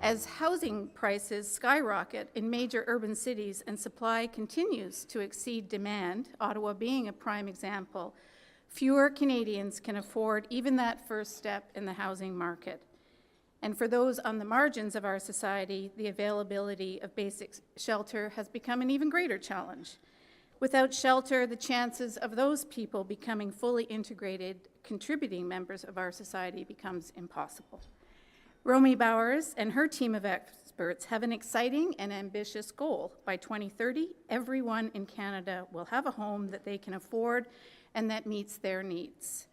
As housing prices skyrocket in major urban cities and supply continues to exceed demand, Ottawa being a prime example, fewer Canadians can afford even that first step in the housing market. And for those on the margins of our society, the availability of basic shelter has become an even greater challenge. Without shelter, the chances of those people becoming fully integrated, contributing members of our society becomes impossible. Romy Bowers and her team of experts have an exciting and ambitious goal. By 2030, everyone in Canada will have a home that they can afford and that meets their needs.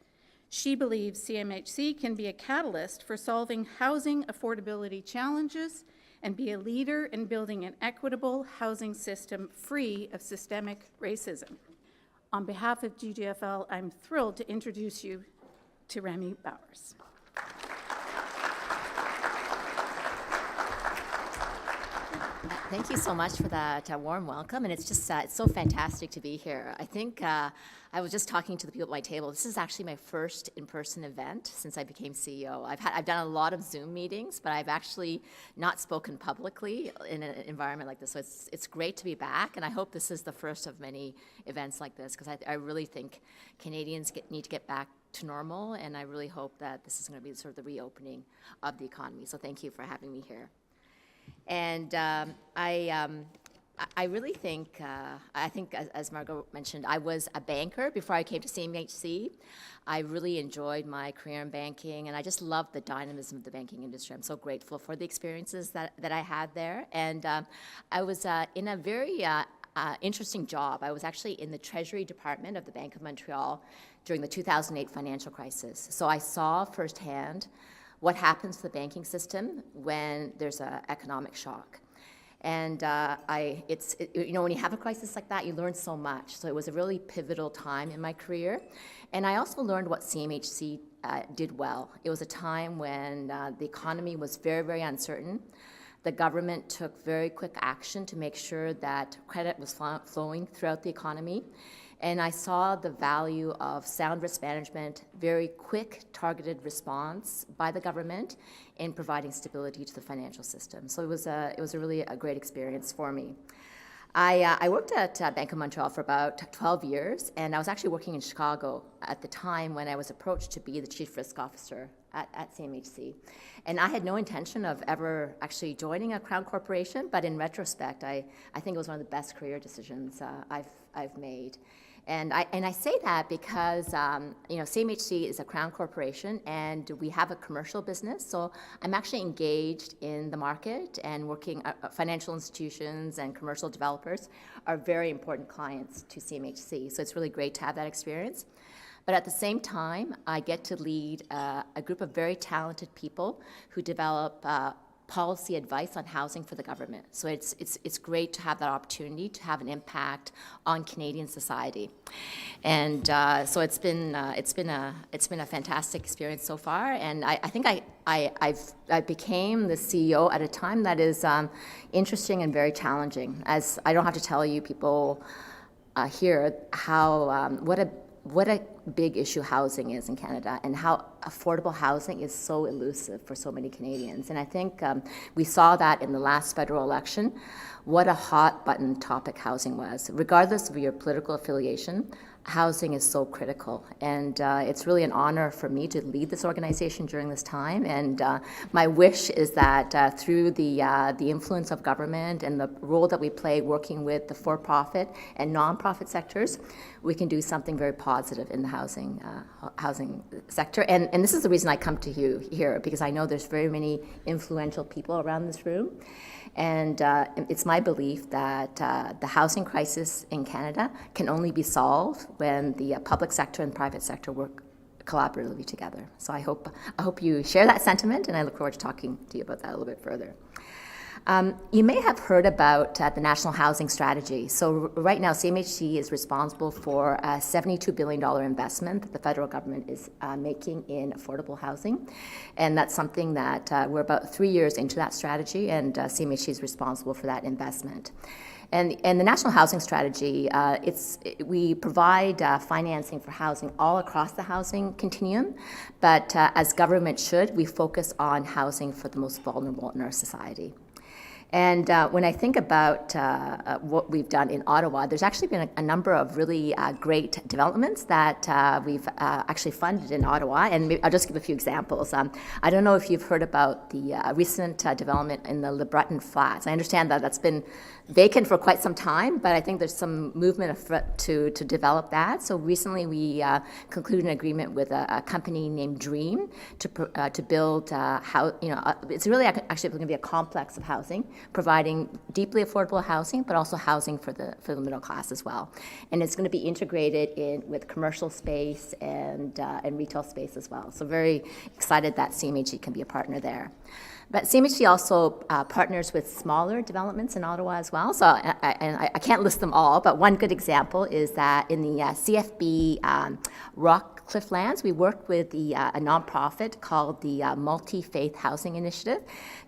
She believes CMHC can be a catalyst for solving housing affordability challenges and be a leader in building an equitable housing system free of systemic racism. On behalf of GGFL, I'm thrilled to introduce you to Romy Bowers. Thank you so much for that warm welcome, and it's just it's so fantastic to be here. I think I was just talking to the people at my table. This is actually my first in-person event since I became CEO. I've done a lot of Zoom meetings, but I've actually not spoken publicly in an environment like this. So it's great to be back, and I hope this is the first of many events like this, because I really think Canadians need to get back to normal, and I really hope that this is going to be sort of the reopening of the economy. So thank you for having me here. And I really think, as Margot mentioned, I was a banker before I came to CMHC. I really enjoyed my career in banking, and I just love the dynamism of the banking industry. I'm so grateful for the experiences that I had there. And I was in a very interesting job. I was actually in the Treasury Department of the Bank of Montreal during the 2008 financial crisis. So I saw firsthand what happens to the banking system when there's an economic shock. And when you have a crisis like that, you learn so much. So it was a really pivotal time in my career. And I also learned what CMHC did well. It was a time when the economy was very, very uncertain. The government took very quick action to make sure that credit was flowing throughout the economy. And I saw the value of sound risk management, very quick, targeted response by the government in providing stability to the financial system. So it was really a great experience for me. I worked at Bank of Montreal for about 12 years, and I was actually working in Chicago at the time when I was approached to be the Chief Risk Officer at CMHC. And I had no intention of ever actually joining a Crown corporation, but in retrospect, I think it was one of the best career decisions I've made. And I say that because CMHC is a Crown corporation, and we have a commercial business. So I'm actually engaged in the market and working. Financial institutions and commercial developers are very important clients to CMHC. So it's really great to have that experience. But at the same time, I get to lead a group of very talented people who develop policy advice on housing for the government. So it's great to have that opportunity to have an impact on Canadian society, and so it's been a fantastic experience so far. And I think I became the CEO at a time that is interesting and very challenging. As I don't have to tell you people here how what a big issue housing is in Canada, and how affordable housing is so elusive for so many Canadians. And I think we saw that in the last federal election, what a hot button topic housing was. Regardless of your political affiliation, housing is so critical. And it's really an honor for me to lead this organization during this time. And my wish is that through the influence of government and the role that we play working with the for-profit and nonprofit sectors, we can do something very positive in the housing sector. And this is the reason I come to you here, because I know there's very many influential people around this room. And it's my belief that the housing crisis in Canada can only be solved when the public sector and private sector work collaboratively together. So I hope you share that sentiment, and I look forward to talking to you about that a little bit further. You may have heard about the National Housing Strategy. So right now, CMHC is responsible for a $72 billion investment that the federal government is making in affordable housing. And that's something that we're about 3 years into that strategy, and CMHC is responsible for that investment. And the National Housing Strategy, we provide financing for housing all across the housing continuum, but as government should, we focus on housing for the most vulnerable in our society. And when I think about what we've done in Ottawa, there's actually been a number of really great developments that we've actually funded in Ottawa, and I'll just give a few examples. I don't know if you've heard about the recent development in the Le Breton Flats. I understand that that's been vacant for quite some time, but I think there's some movement afoot to develop that. So recently we concluded an agreement with a company named Dream to build it's really actually going to be a complex of housing, providing deeply affordable housing, but also housing for the middle class as well. And it's going to be integrated in with commercial space and retail space as well. So very excited that CMHC can be a partner there. But CMHC also partners with smaller developments in Ottawa as well. So I can't list them all, but one good example is that in the CFB Rockcliffe lands, we worked with a nonprofit called the Multi-Faith Housing Initiative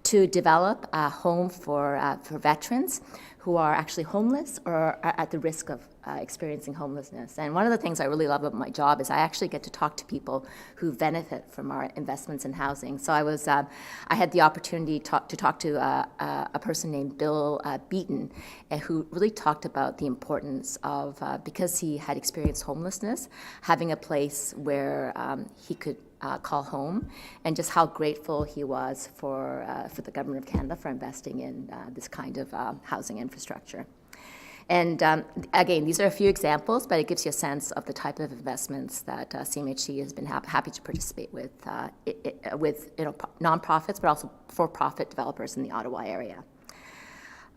to develop a home for veterans who are actually homeless or are at the risk of experiencing homelessness. And one of the things I really love about my job is I actually get to talk to people who benefit from our investments in housing. So I had the opportunity to talk to a person named Bill Beaton, who really talked about the importance of, because he had experienced homelessness, having a place where he could call home, and just how grateful he was for the Government of Canada for investing in this kind of housing infrastructure. And again, these are a few examples, but it gives you a sense of the type of investments that CMHC has been happy to participate with nonprofits, but also for-profit developers in the Ottawa area.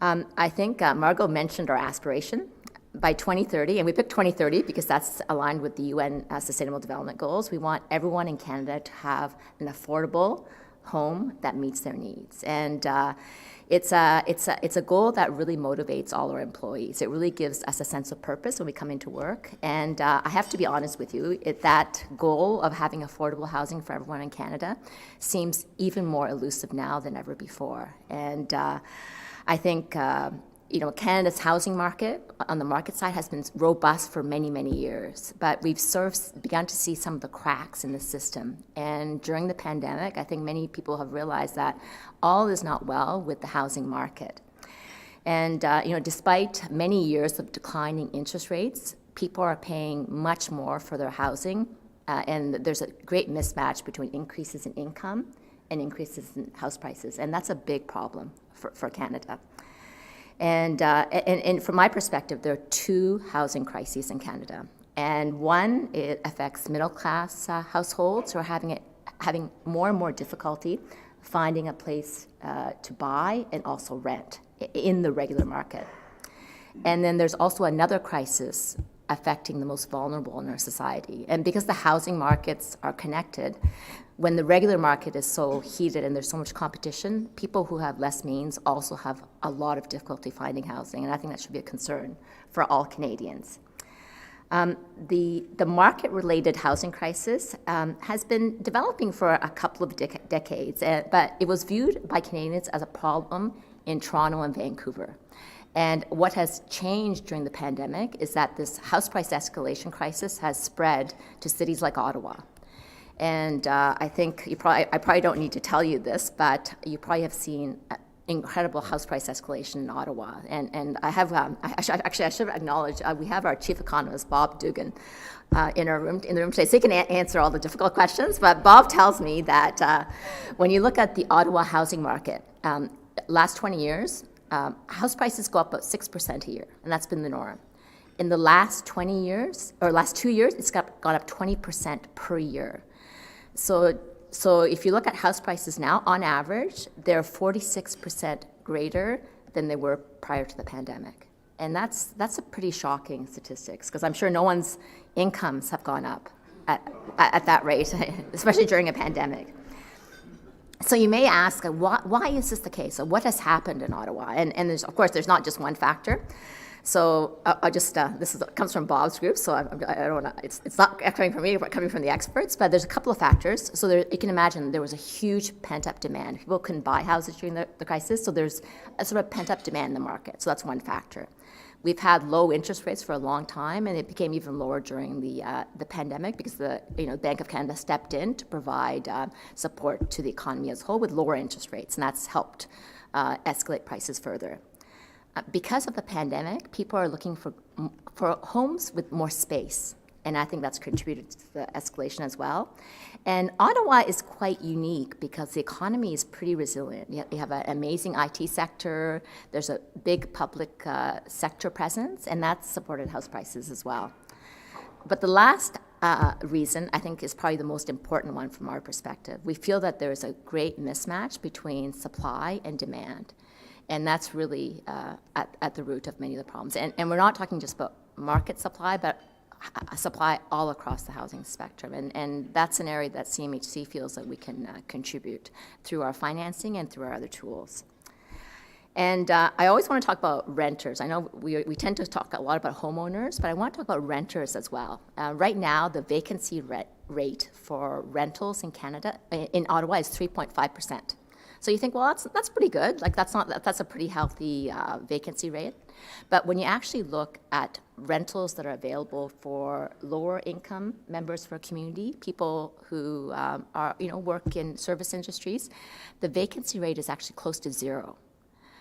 I think Margot mentioned our aspiration. By 2030, and we picked 2030 because that's aligned with the UN Sustainable Development Goals, we want everyone in Canada to have an affordable home that meets their needs. And it's a goal that really motivates all our employees. It really gives us a sense of purpose when we come into work. And I have to be honest with you, that goal of having affordable housing for everyone in Canada seems even more elusive now than ever before. And I think Canada's housing market on the market side has been robust for many, many years, but we've begun to see some of the cracks in the system. And during the pandemic, I think many people have realized that all is not well with the housing market. And despite many years of declining interest rates, people are paying much more for their housing, and there's a great mismatch between increases in income and increases in house prices, and that's a big problem for Canada. And from my perspective, there are two housing crises in Canada. And one, it affects middle-class households who are having more and more difficulty finding a place to buy and also rent in the regular market. And then there's also another crisis affecting the most vulnerable in our society. And because the housing markets are connected, when the regular market is so heated and there's so much competition, people who have less means also have a lot of difficulty finding housing, and I think that should be a concern for all Canadians. The market-related housing crisis has been developing for a couple of decades, but it was viewed by Canadians as a problem in Toronto and Vancouver. And what has changed during the pandemic is that this house price escalation crisis has spread to cities like Ottawa. And I think I probably don't need to tell you this, but you probably have seen incredible house price escalation in Ottawa. And I have, I should acknowledge, we have our chief economist, Bob Dugan, in the room today, so he can answer all the difficult questions. But Bob tells me that when you look at the Ottawa housing market, last 20 years, house prices go up about 6% a year, and that's been the norm. In the last 20 years, or last 2 years, it's gone up 20% per year. So if you look at house prices now, on average, they're 46% greater than they were prior to the pandemic. And that's a pretty shocking statistics, because I'm sure no one's incomes have gone up at that rate, especially during a pandemic. So you may ask, why is this the case? So what has happened in Ottawa? And of course, there's not just one factor. So I just, comes from Bob's group, so I don't want to, it's not coming from me, but coming from the experts, but there's a couple of factors. So you can imagine there was a huge pent-up demand. People couldn't buy houses during the crisis, so there's a sort of pent-up demand in the market. So that's one factor. We've had low interest rates for a long time, and it became even lower during the pandemic because the Bank of Canada stepped in to provide support to the economy as a whole with lower interest rates, and that's helped escalate prices further. Because of the pandemic, people are looking for homes with more space, and I think that's contributed to the escalation as well. And Ottawa is quite unique because the economy is pretty resilient. You have an amazing IT sector, there's a big public sector presence, and that's supported house prices as well. But the last reason, I think, is probably the most important one from our perspective. We feel that there's a great mismatch between supply and demand. And that's really at the root of many of the problems. And we're not talking just about market supply, but supply all across the housing spectrum. And that's an area that CMHC feels that we can contribute through our financing and through our other tools. And I always want to talk about renters. I know we tend to talk a lot about homeowners, but I want to talk about renters as well. Right now, the vacancy rate for rentals in Canada, in Ottawa, is 3.5%. So you think, well, that's pretty good. Like that's a pretty healthy vacancy rate. But when you actually look at rentals that are available for lower income members of our community, people who work in service industries, the vacancy rate is actually close to zero.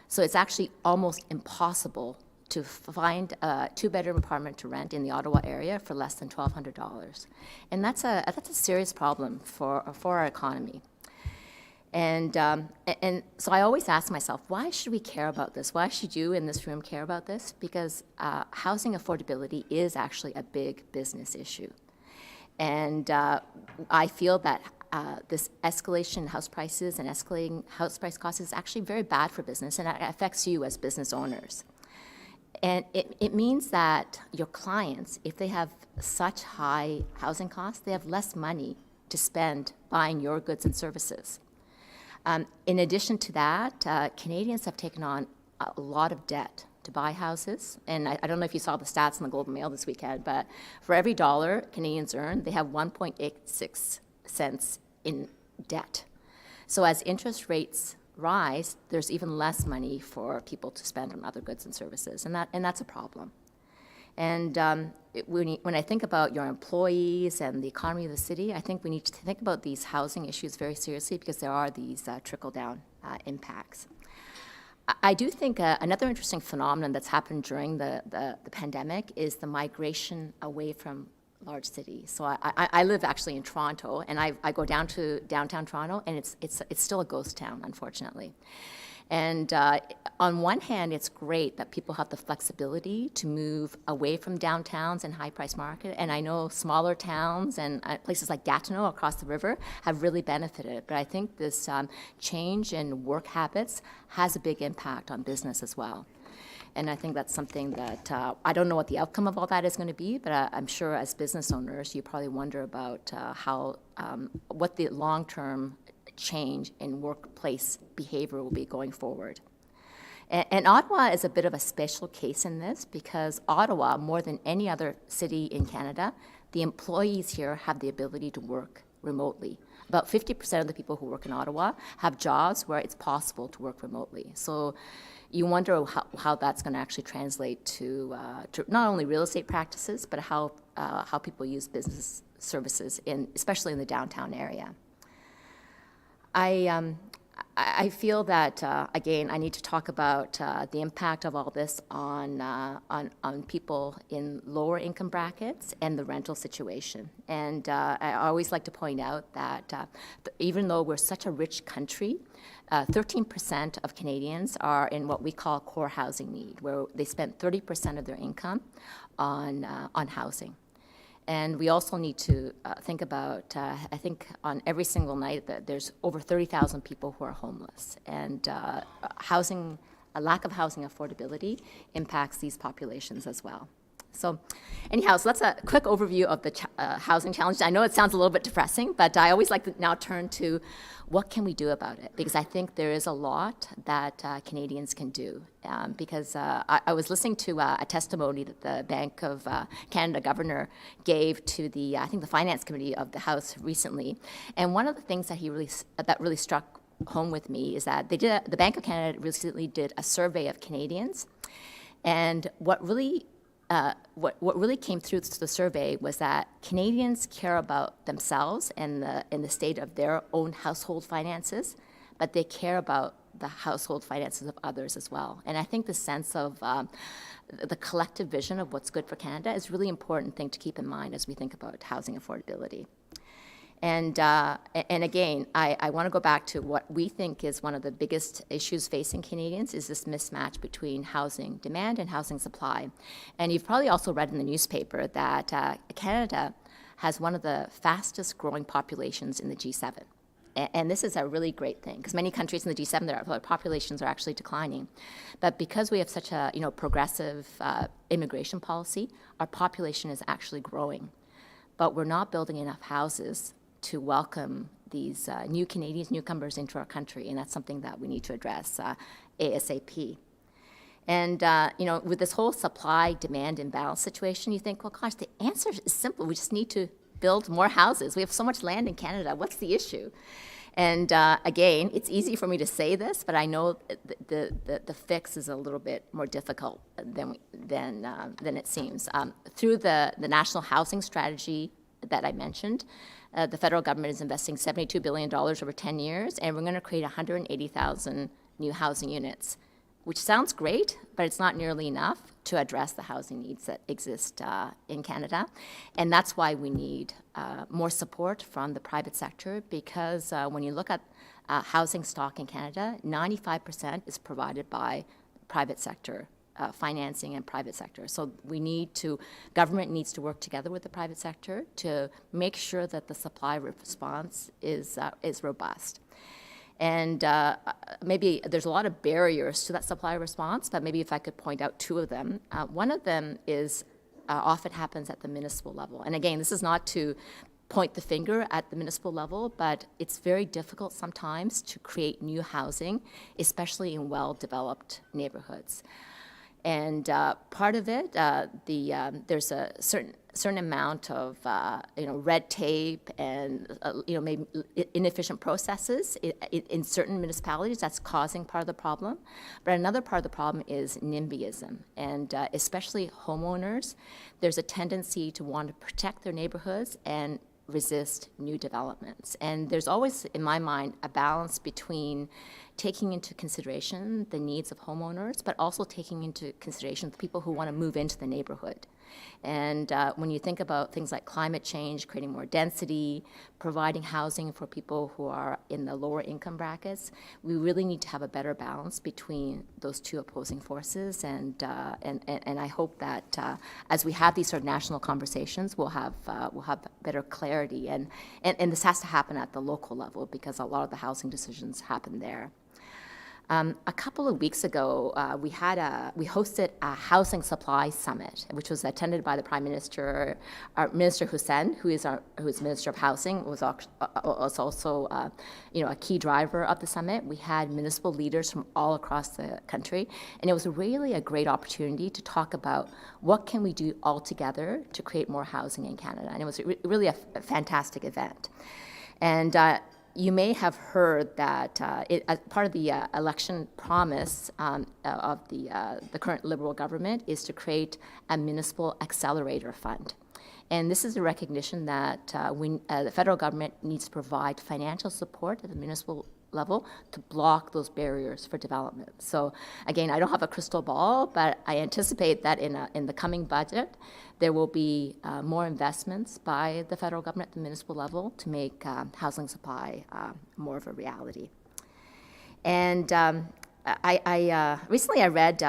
So it's actually almost impossible to find a two-bedroom apartment to rent in the Ottawa area for less than $1,200, and that's a serious problem for our economy. And so I always ask myself, why should we care about this? Why should you in this room care about this? Because housing affordability is actually a big business issue. And I feel that this escalation in house prices and escalating house price costs is actually very bad for business, and it affects you as business owners. And it means that your clients, if they have such high housing costs, they have less money to spend buying your goods and services. In addition to that, Canadians have taken on a lot of debt to buy houses. And I don't know if you saw the stats in the Globe and Mail this weekend, but for every dollar Canadians earn, they have 1.86 cents in debt. So as interest rates rise, there's even less money for people to spend on other goods and services, and that's a problem. And when I think about your employees and the economy of the city, I think we need to think about these housing issues very seriously because there are these trickle-down impacts. I do think another interesting phenomenon that's happened during the pandemic is the migration away from large cities. So I live actually in Toronto, and I go down to downtown Toronto, and it's still a ghost town, unfortunately. And on one hand, it's great that people have the flexibility to move away from downtowns and high-priced market. And I know smaller towns and places like Gatineau across the river have really benefited. But I think this change in work habits has a big impact on business as well. And I think that's something that I don't know what the outcome of all that is going to be, but I'm sure as business owners, you probably wonder about what the long-term change in workplace behavior will be going forward. And Ottawa is a bit of a special case in this because Ottawa, more than any other city in Canada, the employees here have the ability to work remotely. About 50% of the people who work in Ottawa have jobs where it's possible to work remotely. So you wonder how that's going to actually translate to not only real estate practices, but how people use business services, especially in the downtown area. I feel that, again, I need to talk about the impact of all this on people in lower income brackets and the rental situation. And I always like to point out that even though we're such a rich country, 13% of Canadians are in what we call core housing need, where they spend 30% of their income on housing. And we also need to think about, I think on every single night that there's over 30,000 people who are homeless. And a lack of housing affordability impacts these populations as well. So anyhow, so that's a quick overview of the housing challenge. I know it sounds a little bit depressing, but I always like to now turn to what can we do about it? Because I think there is a lot that Canadians can do. Because I was listening to a testimony that the Bank of Canada governor gave to the, I think the Finance Committee of the House recently. And one of the things that that really struck home with me is that the Bank of Canada recently did a survey of Canadians. And what really came through the survey was that Canadians care about themselves and the state of their own household finances, but they care about the household finances of others as well. And I think the sense of the collective vision of what's good for Canada is a really important thing to keep in mind as we think about housing affordability. And again, I want to go back to what we think is one of the biggest issues facing Canadians is this mismatch between housing demand and housing supply. And you've probably also read in the newspaper that Canada has one of the fastest growing populations in the G7. And this is a really great thing, because many countries in the G7, their populations are actually declining. But because we have such a progressive immigration policy, our population is actually growing. But we're not building enough houses to welcome these new Canadians, newcomers into our country, and that's something that we need to address ASAP. And with this whole supply-demand imbalance situation, you think, well, gosh, the answer is simple. We just need to build more houses. We have so much land in Canada. What's the issue? And again, it's easy for me to say this, but I know the fix is a little bit more difficult than it seems. Through the National Housing Strategy that I mentioned, the federal government is investing $72 billion over 10 years, and we're going to create 180,000 new housing units, which sounds great, but it's not nearly enough to address the housing needs that exist in Canada. And that's why we need more support from the private sector, because when you look at housing stock in Canada, 95% is provided by private sector financing and private sector. So government needs to work together with the private sector to make sure that the supply response is robust. And maybe there's a lot of barriers to that supply response, but maybe if I could point out two of them. One of them is often happens at the municipal level. And again, this is not to point the finger at the municipal level, but it's very difficult sometimes to create new housing, especially in well-developed neighborhoods. And part of it, there's a certain amount of red tape and maybe inefficient processes in certain municipalities that's causing part of the problem. But another part of the problem is NIMBYism, and especially homeowners. There's a tendency to want to protect their neighborhoods and resist new developments. And there's always, in my mind, a balance between taking into consideration the needs of homeowners, but also taking into consideration the people who want to move into the neighborhood. And when you think about things like climate change, creating more density, providing housing for people who are in the lower income brackets, we really need to have a better balance between those two opposing forces. And I hope that as we have these sort of national conversations, we'll have better clarity. And this has to happen at the local level, because a lot of the housing decisions happen there. A couple of weeks ago, we hosted a housing supply summit, which was attended by the Prime Minister, Minister Hussein, who is Minister of Housing, was also a key driver of the summit. We had municipal leaders from all across the country, and it was really a great opportunity to talk about what can we do all together to create more housing in Canada. And it was really a fantastic event. And you may have heard that as part of the election promise of the current Liberal government is to create a municipal accelerator fund. And this is a recognition that the federal government needs to provide financial support at the municipal level to block those barriers for development. So again, I don't have a crystal ball, but I anticipate that in the coming budget, there will be more investments by the federal government at the municipal level to make housing supply more of a reality. And recently I read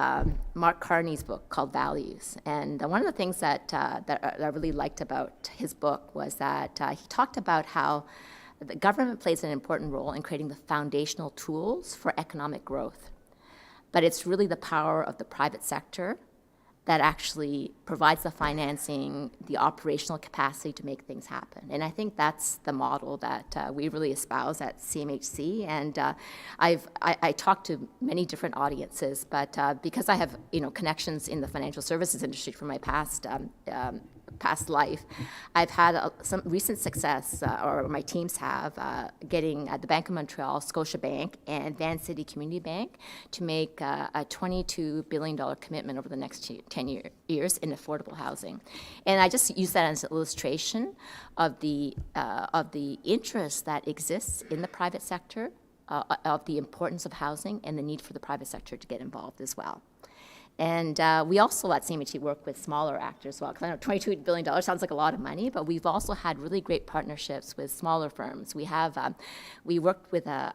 Mark Carney's book called Values, and one of the things that I really liked about his book was that he talked about how the government plays an important role in creating the foundational tools for economic growth. But it's really the power of the private sector that actually provides the financing, the operational capacity to make things happen. And I think that's the model that we really espouse at CMHC. And I talked to many different audiences, but because I have connections in the financial services industry from my past life, I've had some recent success, or my teams have, getting the Bank of Montreal, Scotiabank, and Van City Community Bank to make a $22 billion commitment over the next 10 years in affordable housing. And I just use that as an illustration of the interest that exists in the private sector, of the importance of housing and the need for the private sector to get involved as well. And we also at CMHC work with smaller actors as well, because I know $22 billion sounds like a lot of money, but we've also had really great partnerships with smaller firms. We worked with a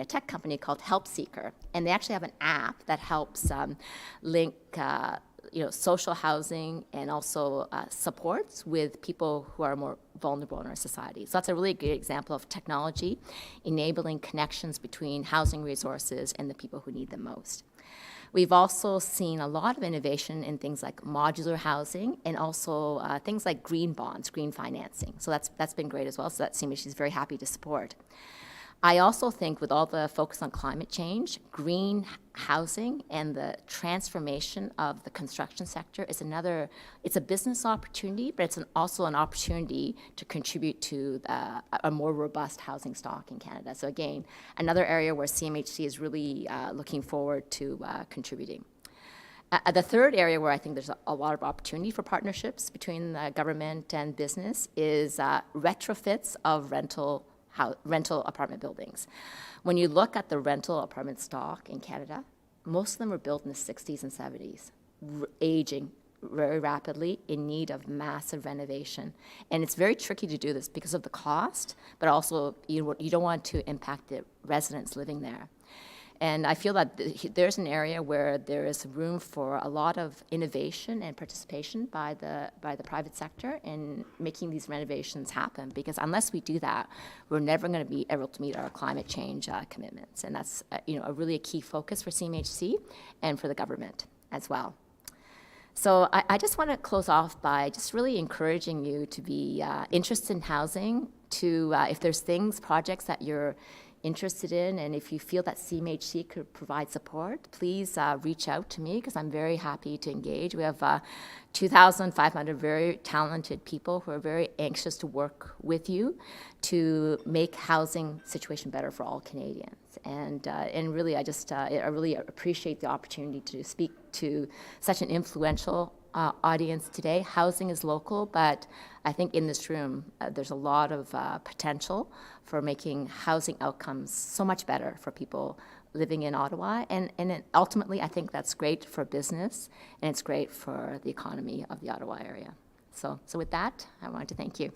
tech company called Help Seeker, and they actually have an app that helps link social housing and also supports with people who are more vulnerable in our society. So that's a really good example of technology enabling connections between housing resources and the people who need them most. We've also seen a lot of innovation in things like modular housing and also things like green bonds, green financing. So that's been great as well. So that CMHC is very happy to support. I also think with all the focus on climate change, green housing and the transformation of the construction sector is it's a business opportunity, but it's also an opportunity to contribute to a more robust housing stock in Canada. So again, another area where CMHC is really looking forward to contributing. The third area where I think there's a lot of opportunity for partnerships between government and business is retrofits of rental apartment buildings. When you look at the rental apartment stock in Canada, most of them were built in the 60s and 70s, aging very rapidly, in need of massive renovation. And it's very tricky to do this because of the cost, but also you don't want to impact the residents living there. And I feel that there's an area where there is room for a lot of innovation and participation by the private sector in making these renovations happen. Because unless we do that, we're never going to be able to meet our climate change commitments. And that's really a key focus for CMHC and for the government as well. So I just want to close off by just really encouraging you to be interested in housing, to if there's projects that you're interested in, and if you feel that CMHC could provide support, please reach out to me, because I'm very happy to engage. We have 2,500 very talented people who are very anxious to work with you to make housing situation better for all Canadians. And really, I really appreciate the opportunity to speak to such an influential audience today. Housing is local, but I think in this room, there's a lot of potential for making housing outcomes so much better for people living in Ottawa. And ultimately, I think that's great for business, and it's great for the economy of the Ottawa area. So with that, I wanted to thank you.